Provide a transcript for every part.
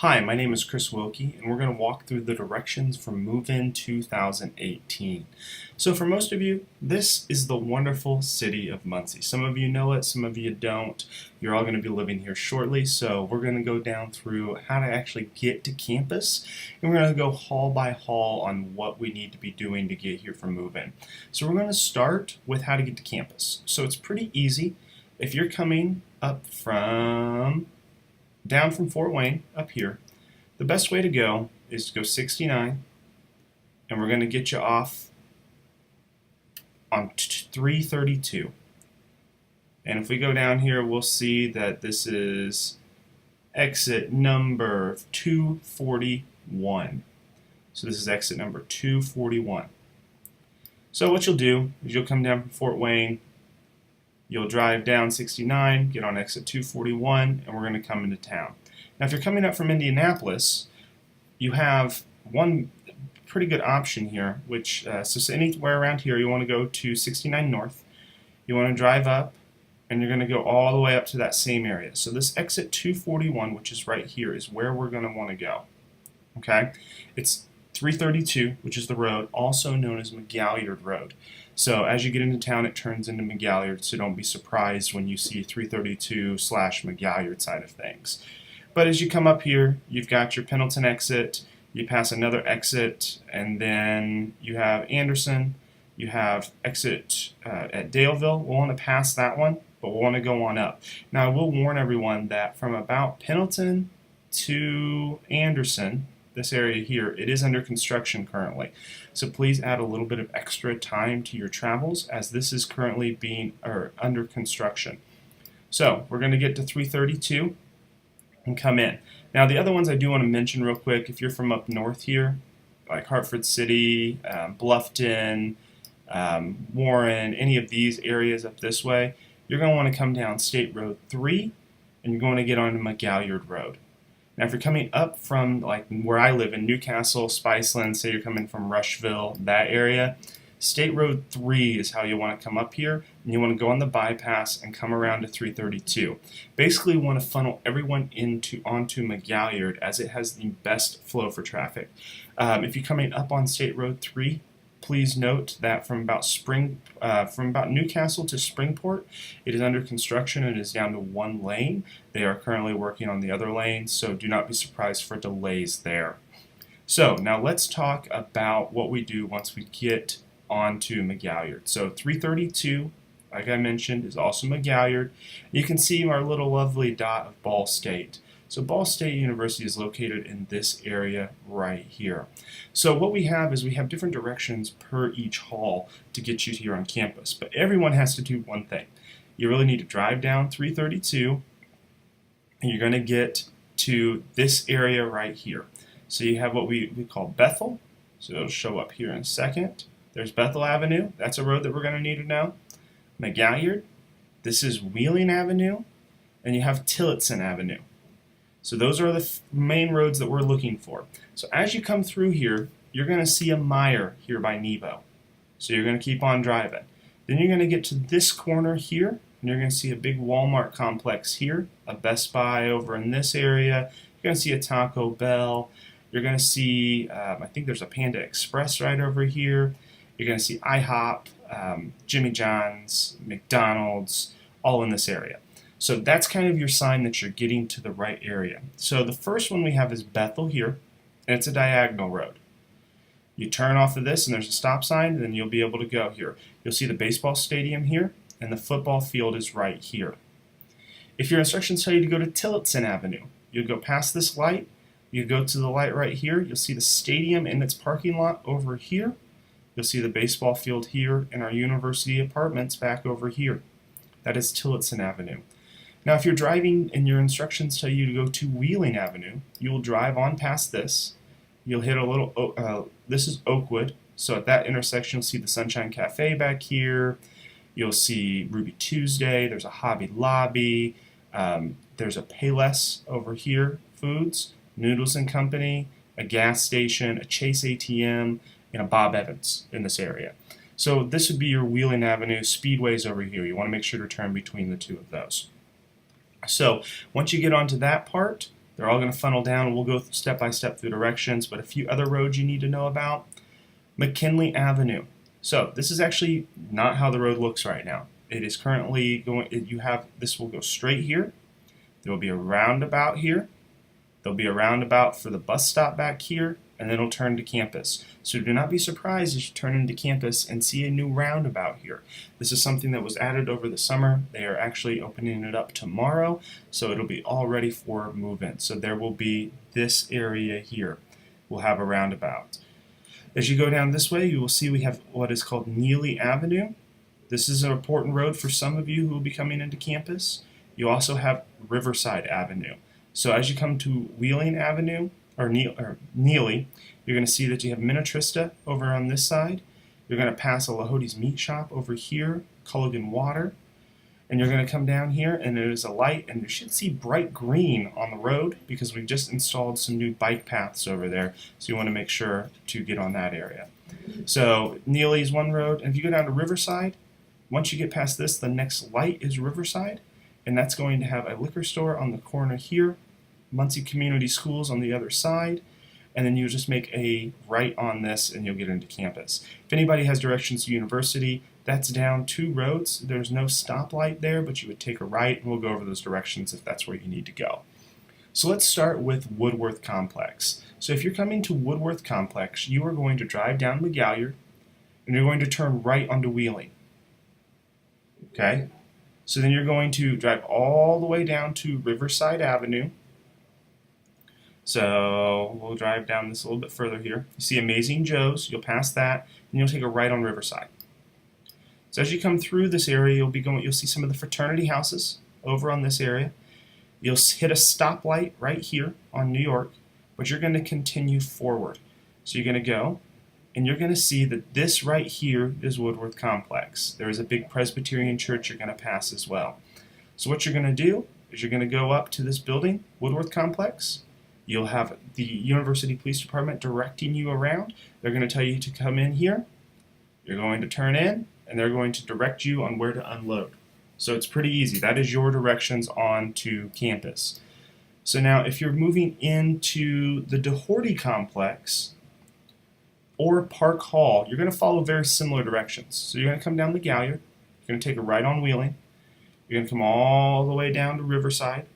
Hi, my name is Chris Wilkie, and we're going to walk through the directions for Move-In 2018. So for most of you, this is the wonderful city of Muncie. Some of you know it, some of you don't. You're all going to be living here shortly, so we're going to go down through how to actually get to campus, and we're going to go hall by hall on what we need to be doing to get here for move-in. So we're going to start with how to get to campus. So it's pretty easy. If you're coming up down from Fort Wayne up here, the best way to go is to go 69, and we're going to get you off on 332. And if we go down here, we'll see that this is exit number 241. So this is exit number 241. So what you'll do is you'll come down from Fort Wayne, you'll drive down 69, get on exit 241, and we're going to come into town. Now if you're coming up from Indianapolis, you have one pretty good option here, which, so anywhere around here, you want to go to 69 North, you want to drive up, and you're going to go all the way up to that same area. So this exit 241, which is right here, is where we're going to want to go. Okay? It's 332, which is the road, also known as McGalliard Road. So as you get into town, it turns into McGalliard, so don't be surprised when you see 332/McGalliard side of things. But as you come up here, you've got your Pendleton exit, you pass another exit, and then you have Anderson, you have exit at Daleville. We'll want to pass that one, but we'll want to go on up. Now I will warn everyone that from about Pendleton to Anderson, this area here, it is under construction currently. So please add a little bit of extra time to your travels as this is currently under construction. So we're going to get to 332 and come in. Now the other ones I do want to mention real quick, if you're from up north here, like Hartford City, Bluffton, Warren, any of these areas up this way, you're going to want to come down State Road 3 and you're going to get onto McGalliard Road. Now if you're coming up from like where I live in Newcastle, Spiceland, say you're coming from Rushville, that area, State Road 3 is how you want to come up here, and you want to go on the bypass and come around to 332. Basically you want to funnel everyone onto McGalliard as it has the best flow for traffic. If you're coming up on State Road 3, please note that from about Newcastle to Springport, it is under construction and is down to one lane. They are currently working on the other lane, so do not be surprised for delays there. So now let's talk about what we do once we get onto McGalliard. So 332, like I mentioned, is also McGalliard. You can see our little lovely dot of Ball State. So Ball State University is located in this area right here. So what we have is we have different directions per each hall to get you here on campus. But everyone has to do one thing. You really need to drive down 332 and you're going to get to this area right here. So you have what we call Bethel. So it'll show up here in a second. There's Bethel Avenue. That's a road that we're going to need to know. McGalliard. This is Wheeling Avenue. And you have Tillotson Avenue. So those are the main roads that we're looking for. So as you come through here, you're going to see a Meijer here by Nebo. So you're going to keep on driving. Then you're going to get to this corner here, and you're going to see a big Walmart complex here, a Best Buy over in this area. You're going to see a Taco Bell. You're going to see, I think there's a Panda Express right over here. You're going to see IHOP, Jimmy John's, McDonald's, all in this area. So that's kind of your sign that you're getting to the right area. So the first one we have is Bethel here, and it's a diagonal road. You turn off of this and there's a stop sign, and then you'll be able to go here. You'll see the baseball stadium here, and the football field is right here. If your instructions tell you to go to Tillotson Avenue, you'll go past this light, you go to the light right here, you'll see the stadium and its parking lot over here, you'll see the baseball field here, and our university apartments back over here. That is Tillotson Avenue. Now if you're driving and your instructions tell you to go to Wheeling Avenue, you will drive on past this. You'll hit a little, this is Oakwood, so at that intersection you'll see the Sunshine Cafe back here. You'll see Ruby Tuesday, there's a Hobby Lobby, there's a Payless over here, Foods, Noodles and Company, a gas station, a Chase ATM, and a Bob Evans in this area. So this would be your Wheeling Avenue. Speedway's over here. You want to make sure to turn between the two of those. So once you get onto that part, They're all going to funnel down, and we'll go step by step through directions, but a few other roads you need to know about. McKinley Avenue. So this is actually not how the road looks right now. It is currently going, this will go straight here. There will be a roundabout here. There'll be a roundabout for the bus stop back here, and then it'll turn to campus. So do not be surprised as you turn into campus and see a new roundabout here. This is something that was added over the summer. They are actually opening it up tomorrow, so it'll be all ready for move-in. So there will be this area here. We'll have a roundabout. As you go down this way, you will see we have what is called Neely Avenue. This is an important road for some of you who will be coming into campus. You also have Riverside Avenue. So as you come to Wheeling Avenue, or Neely, you're going to see that you have Minnetrista over on this side. You're going to pass a Lahode's Meat Shop over here, Culligan Water, and you're going to come down here, and there is a light, and you should see bright green on the road because we've just installed some new bike paths over there, so you want to make sure to get on that area. So Neely is one road, and if you go down to Riverside, once you get past this, the next light is Riverside, and that's going to have a liquor store on the corner here, Muncie Community Schools on the other side, and then you just make a right on this and you'll get into campus. If anybody has directions to University, that's down 2 roads. There's no stoplight there, but you would take a right, and we'll go over those directions if that's where you need to go. So let's start with Woodworth Complex. So if you're coming to Woodworth Complex, you are going to drive down McGalliard, and you're going to turn right onto Wheeling. Okay? So then you're going to drive all the way down to Riverside Avenue. So we'll drive down this a little bit further here. You see Amazing Joe's, you'll pass that, and you'll take a right on Riverside. So as you come through this area, you'll see some of the fraternity houses over on this area. You'll hit a stoplight right here on New York, but you're going to continue forward. So you're going to go, and you're going to see that this right here is Woodworth Complex. There is a big Presbyterian church you're going to pass as well. So what you're going to do is you're going to go up to this building, Woodworth Complex. You'll have the University Police Department directing you around. They're going to tell you to come in here. You're going to turn in, and they're going to direct you on where to unload. So it's pretty easy. That is your directions on to campus. So now if you're moving into the Doherty Complex or Park Hall, you're going to follow very similar directions. So you're going to come down McGalliard. You're going to take a right on Wheeling. You're going to come all the way down to Riverside.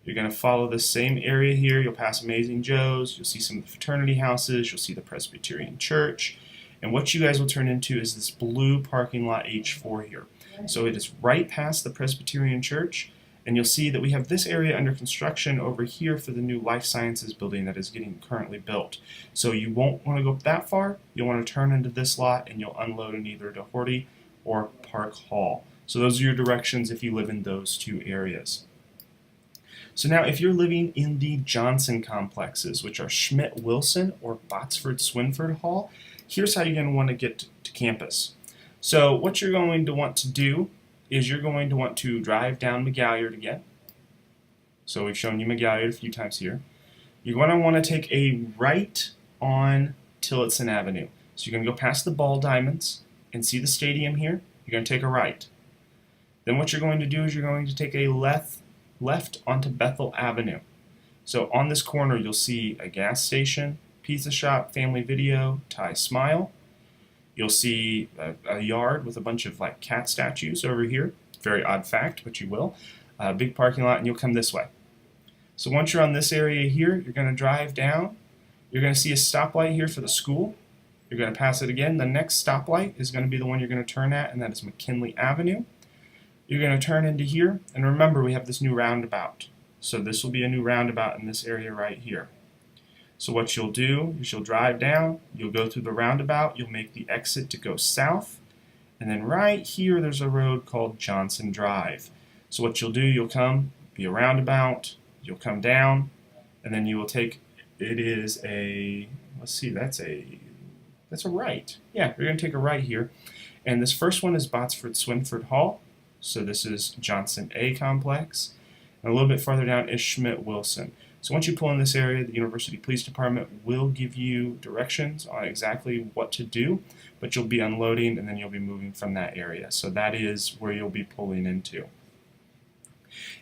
You're going to follow the same area here. You'll pass Amazing Joe's. You'll see some of the fraternity houses. You'll see the Presbyterian Church. And what you guys will turn into is this blue parking lot H4 here. So it is right past the Presbyterian Church. And you'll see that we have this area under construction over here for the new Life Sciences building that is getting currently built. So you won't want to go that far. You'll want to turn into this lot, and you'll unload in either Doherty or Park Hall. So those are your directions if you live in those 2 areas. So now if you're living in the Johnson complexes, which are Schmidt-Wilson or Botsford-Swinford Hall, here's how you're going to want to get to campus. So what you're going to want to do is you're going to want to drive down McGalliard again. So we've shown you McGalliard a few times here. You're going to want to take a right on Tillotson Avenue. So you're going to go past the Ball Diamonds and see the stadium here. You're going to take a right. Then what you're going to do is you're going to take a left onto Bethel Avenue. So on this corner you'll see a gas station, pizza shop, Family Video, Thai Smile. You'll see a yard with a bunch of like cat statues over here. Very odd fact, but you will. Big parking lot, and you'll come this way. So once you're on this area here, you're going to drive down. You're going to see a stoplight here for the school. You're going to pass it again. The next stoplight is going to be the one you're going to turn at, and that is McKinley Avenue. You're going to turn into here, and remember we have this new roundabout. So this will be a new roundabout in this area right here. So what you'll do is you'll drive down, you'll go through the roundabout, you'll make the exit to go south, and then right here there's a road called Johnson Drive. So what you'll do, you'll come, be a roundabout, you'll come down, and then you will take, it is a, let's see, that's a right. Yeah, we're going to take a right here. And this first one is Botsford-Swinford Hall. So this is Johnson A Complex. And a little bit farther down is Schmidt-Wilson. So once you pull in this area, the University Police Department will give you directions on exactly what to do, but you'll be unloading and then you'll be moving from that area. So that is where you'll be pulling into.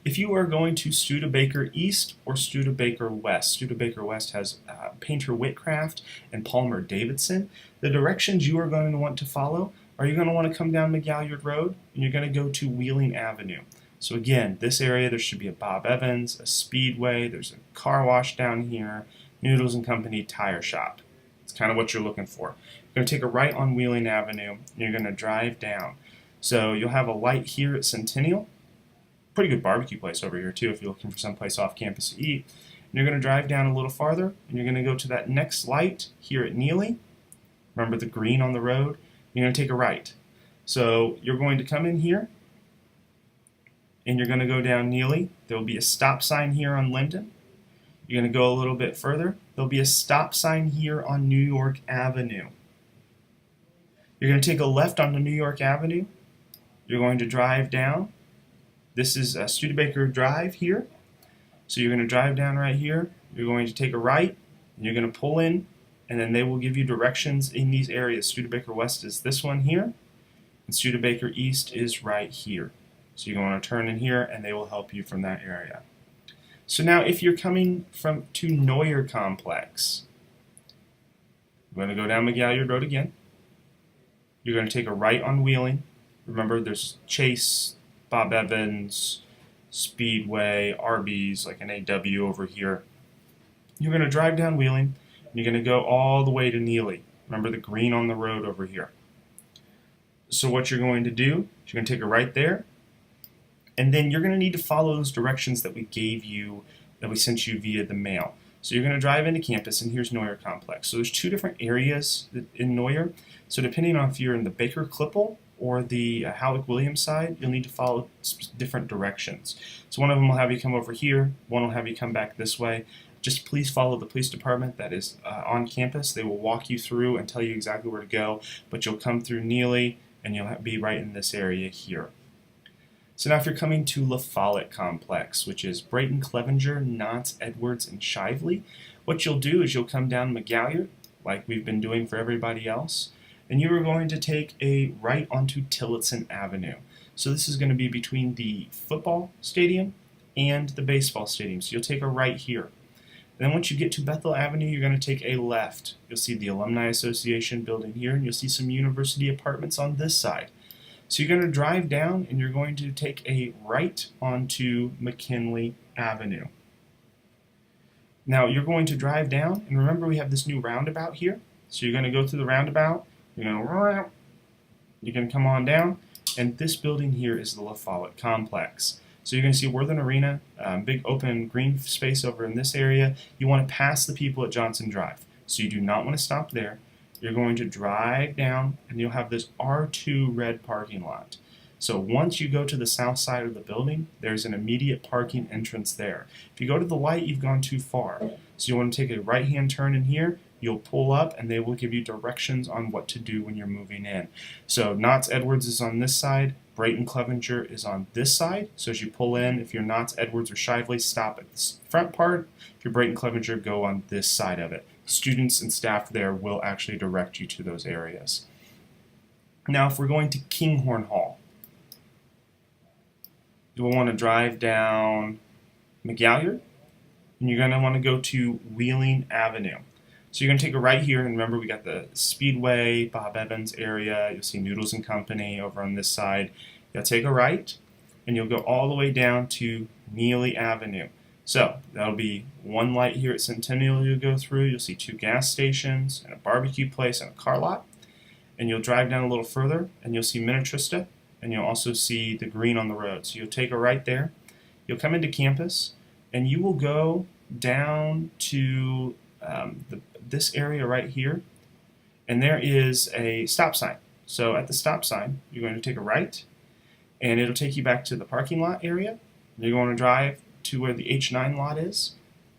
If you are going to Studebaker East or Studebaker West, Studebaker West has Painter Whitcraft and Palmer Davidson. The directions you are going to want to follow are you're going to want to come down McGalliard Road and you're going to go to Wheeling Avenue. So again, this area there should be a Bob Evans, a Speedway, there's a car wash down here, Noodles and Company tire shop. It's kind of what you're looking for. You're going to take a right on Wheeling Avenue and you're going to drive down. So you'll have a light here at Centennial. Pretty good barbecue place over here too if you're looking for someplace off campus to eat. And you're going to drive down a little farther and you're going to go to that next light here at Neely. Remember the green on the road? You're going to take a right. So you're going to come in here and you're going to go down Neely. There will be a stop sign here on Linden. You're going to go a little bit further. There'll be a stop sign here on New York Avenue. You're going to take a left onto New York Avenue. You're going to drive down. This is Studebaker Drive here. So you're going to drive down right here. You're going to take a right and you're going to pull in, and then they will give you directions in these areas. Studebaker West is this one here, and Studebaker East is right here. So you're going to turn in here and they will help you from that area. So now if you're coming to Neuer Complex, you're going to go down McGalliard Road again. You're going to take a right on Wheeling. Remember there's Chase, Bob Evans, Speedway, Arby's, like an AW over here. You're going to drive down Wheeling. You're going to go all the way to Neely. Remember the green on the road over here. So what you're going to do is you're going to take a right there, and then you're going to need to follow those directions that we gave you, that we sent you via the mail. So you're going to drive into campus, and here's Neuer Complex. So there's two different areas in Neuer. So depending on if you're in the Baker Klippel or the Halleck Williams side, you'll need to follow different directions. So one of them will have you come over here, one will have you come back this way. Just please follow the police department that is on campus. They will walk you through and tell you exactly where to go, but you'll come through Neely and you'll be right in this area here. So now if you're coming to La Follette Complex, which is Brayton, Clevenger, Knotts, Edwards, and Shively, what you'll do is you'll come down McGalliard, like we've been doing for everybody else, and you are going to take a right onto Tillotson Avenue. So this is going to be between the football stadium and the baseball stadium. So you'll take a right here. And then once you get to Bethel Avenue, you're going to take a left. You'll see the Alumni Association building here, and you'll see some university apartments on this side. So you're going to drive down, and you're going to take a right onto McKinley Avenue. Now you're going to drive down, and remember we have this new roundabout here. So you're going to go through the roundabout. You're going to come on down, and this building here is the La Follette Complex. So you're going to see Worthen Arena, big open green space over in this area. You want to pass the people at Johnson Drive. So you do not want to stop there. You're going to drive down, and you'll have this R2 red parking lot. So once you go to the south side of the building, there's an immediate parking entrance there. If you go to the light, you've gone too far. So you want to take a right-hand turn in here. You'll pull up, and they will give you directions on what to do when you're moving in. So Knotts Edwards is on this side. Brayton Clevenger is on this side. So as you pull in, if you're Knotts Edwards or Shively, stop at the front part. If you're Brayton Clevenger, go on this side of it. Students and staff there will actually direct you to those areas. Now, if we're going to Kinghorn Hall, you will want to drive down McGalliard, and you're going to want to go to Wheeling Avenue. So you're going to take a right here, and remember we got the Speedway, Bob Evans area. You'll see Noodles and Company over on this side. You'll take a right, and you'll go all the way down to Neely Avenue. So that'll be one light here at Centennial you'll go through. You'll see two gas stations and a barbecue place and a car lot. And you'll drive down a little further, and you'll see Minnetrista, and you'll also see the green on the road. So you'll take a right there. You'll come into campus, and you will go down to this area right here, and there is a stop sign. So at the stop sign, you're going to take a right, and it'll take you back to the parking lot area. You're going to drive to where the H9 lot is,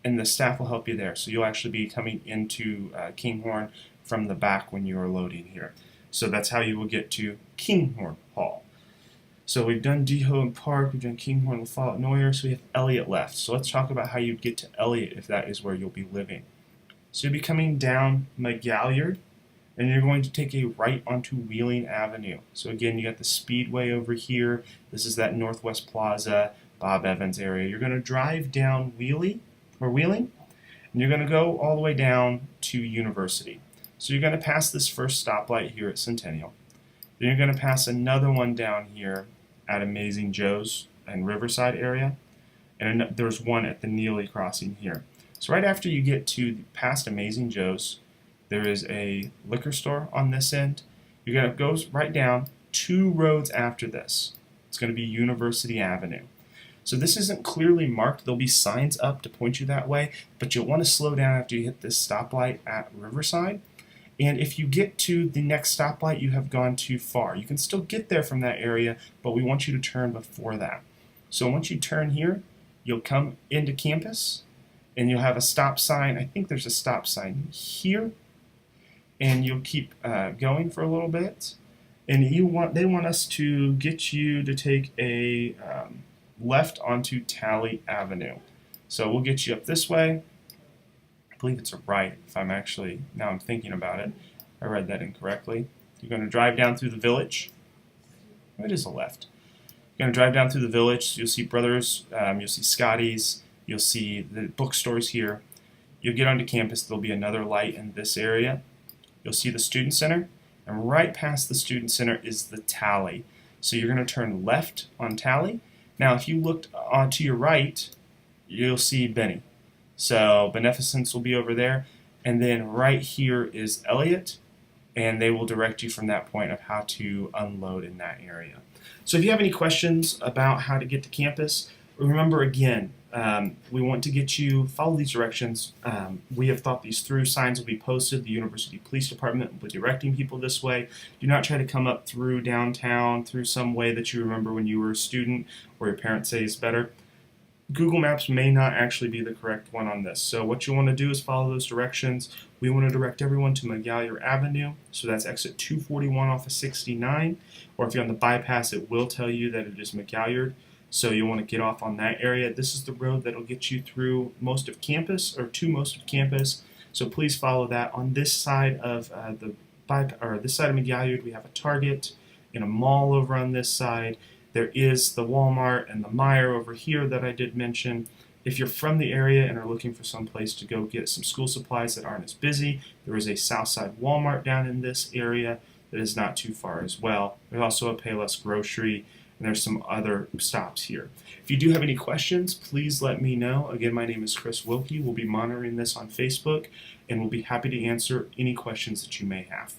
and the staff will help you there. So you'll actually be coming into Kinghorn from the back when you are loading here. So that's how you will get to Kinghorn Hall. So we've done Deho and Park, we've done Kinghorn, La Follette, Neuer, so we have Elliott left. So let's talk about how you'd get to Elliott if that is where you'll be living. So you'll be coming down McGalliard, and you're going to take a right onto Wheeling Avenue. So again, you got the Speedway over here. This is that Northwest Plaza. Bob Evans area. You're going to drive down Wheeling, and you're going to go all the way down to University. So you're going to pass this first stoplight here at Centennial. Then you're going to pass another one down here at Amazing Joe's and Riverside area. And there's one at the Neely crossing here. So right after you get to past Amazing Joe's, there is a liquor store on this end. You're going to go right down 2 roads after this. It's going to be University Avenue. So this isn't clearly marked. There'll be signs up to point you that way, but you'll want to slow down after you hit this stoplight at Riverside. And if you get to the next stoplight, you have gone too far. You can still get there from that area, but we want you to turn before that. So once you turn here, you'll come into campus, and you'll have a stop sign. I think there's a stop sign here, and you'll keep going for a little bit. And they want us to get you to take a left onto Talley Avenue. So we'll get you up this way. I believe it's a right, if I'm actually, now I'm thinking about it. I read that incorrectly. You're going to drive down through the village. It is a left. You're going to drive down through the village. You'll see Brothers, you'll see Scotty's, you'll see the bookstores here. You'll get onto campus. There'll be another light in this area. You'll see the Student Center, and right past the Student Center is the Talley. So you're going to turn left on Talley. Now, if you looked to your right, you'll see Benny. So Beneficence will be over there, and then right here is Elliott, and they will direct you from that point of how to unload in that area. So if you have any questions about how to get to campus, remember again, we want to get you, follow these directions. We have thought these through. Signs will be posted. The University Police Department will be directing people this way. Do not try to come up through downtown, through some way that you remember when you were a student or your parents say is better. Google Maps may not actually be the correct one on this. So what you want to do is follow those directions. We want to direct everyone to McGalliard Avenue. So that's exit 241 off of 69. Or if you're on the bypass, it will tell you that it is McGalliard. So you'll want to get off on that area. This is the road that will get you through most of campus, or to most of campus. So please follow that. On this side of this side of McGalliard, we have a Target and a mall over on this side. There is the Walmart and the Meijer over here that I did mention. If you're from the area and are looking for some place to go get some school supplies that aren't as busy, there is a Southside Walmart down in this area that is not too far as well. There's also a Payless Grocery, and there's some other stops here. If you do have any questions, please let me know. Again, my name is Chris Wilkie. We'll be monitoring this on Facebook, and we'll be happy to answer any questions that you may have.